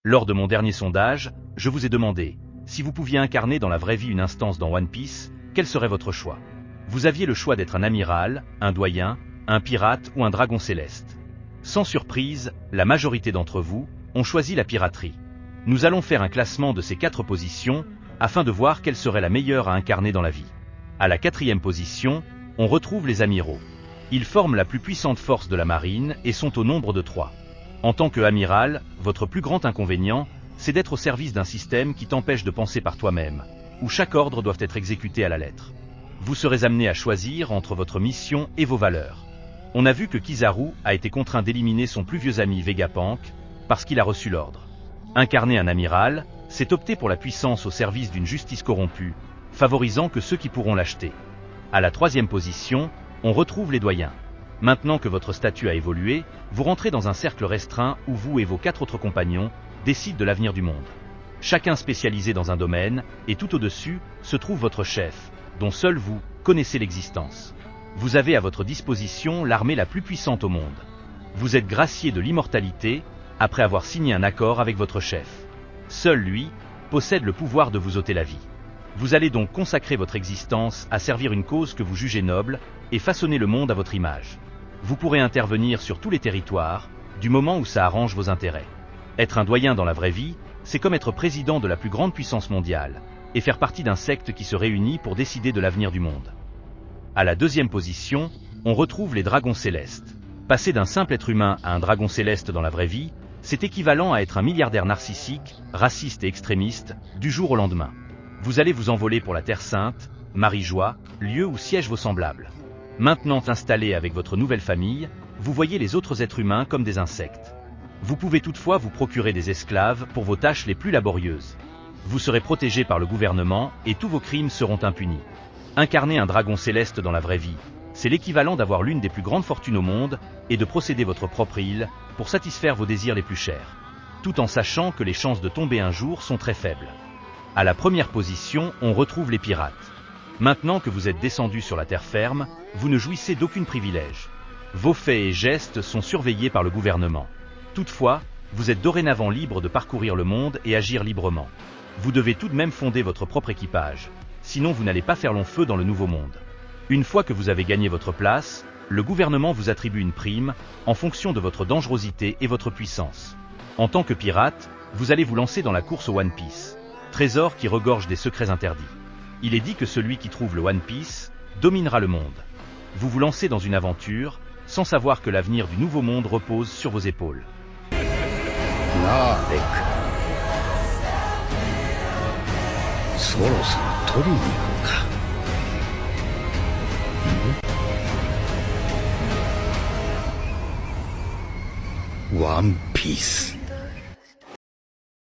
Lors de mon dernier sondage, je vous ai demandé, si vous pouviez incarner dans la vraie vie une instance dans One Piece, quel serait votre choix? Vous aviez le choix d'être un amiral, un doyen, un pirate ou un dragon céleste. Sans surprise, la majorité d'entre vous ont choisi la piraterie. Nous allons faire un classement de ces 4 positions, afin de voir quelle serait la meilleure à incarner dans la vie. À la 4e position, on retrouve les amiraux. Ils forment la plus puissante force de la marine et sont au nombre de 3. En tant qu'amiral, votre plus grand inconvénient, c'est d'être au service d'un système qui t'empêche de penser par toi-même, où chaque ordre doit être exécuté à la lettre. Vous serez amené à choisir entre votre mission et vos valeurs. On a vu que Kizaru a été contraint d'éliminer son plus vieux ami Vegapunk, parce qu'il a reçu l'ordre. Incarner un amiral, c'est opter pour la puissance au service d'une justice corrompue, favorisant que ceux qui pourront l'acheter. À la 3e position, on retrouve les doyens. Maintenant que votre statut a évolué, vous rentrez dans un cercle restreint où vous et vos 4 autres compagnons décident de l'avenir du monde. Chacun spécialisé dans un domaine, et tout au-dessus se trouve votre chef, dont seul vous connaissez l'existence. Vous avez à votre disposition l'armée la plus puissante au monde. Vous êtes gracié de l'immortalité, après avoir signé un accord avec votre chef. Seul lui possède le pouvoir de vous ôter la vie. Vous allez donc consacrer votre existence à servir une cause que vous jugez noble et façonner le monde à votre image. Vous pourrez intervenir sur tous les territoires, du moment où ça arrange vos intérêts. Être un doyen dans la vraie vie, c'est comme être président de la plus grande puissance mondiale, et faire partie d'un secte qui se réunit pour décider de l'avenir du monde. À la 2e position, on retrouve les dragons célestes. Passer d'un simple être humain à un dragon céleste dans la vraie vie, c'est équivalent à être un milliardaire narcissique, raciste et extrémiste, du jour au lendemain. Vous allez vous envoler pour la Terre Sainte, Marie-Joie, lieu où siègent vos semblables. Maintenant installé avec votre nouvelle famille, vous voyez les autres êtres humains comme des insectes. Vous pouvez toutefois vous procurer des esclaves pour vos tâches les plus laborieuses. Vous serez protégé par le gouvernement et tous vos crimes seront impunis. Incarner un dragon céleste dans la vraie vie, c'est l'équivalent d'avoir l'une des plus grandes fortunes au monde et de posséder votre propre île pour satisfaire vos désirs les plus chers, tout en sachant que les chances de tomber un jour sont très faibles. À la 1re position, on retrouve les pirates. Maintenant que vous êtes descendu sur la terre ferme, vous ne jouissez d'aucun privilège. Vos faits et gestes sont surveillés par le gouvernement. Toutefois, vous êtes dorénavant libre de parcourir le monde et agir librement. Vous devez tout de même fonder votre propre équipage, sinon vous n'allez pas faire long feu dans le nouveau monde. Une fois que vous avez gagné votre place, le gouvernement vous attribue une prime, en fonction de votre dangerosité et votre puissance. En tant que pirate, vous allez vous lancer dans la course au One Piece, trésor qui regorge des secrets interdits. Il est dit que celui qui trouve le One Piece dominera le monde. Vous vous lancez dans une aventure, sans savoir que l'avenir du nouveau monde repose sur vos épaules. One Piece.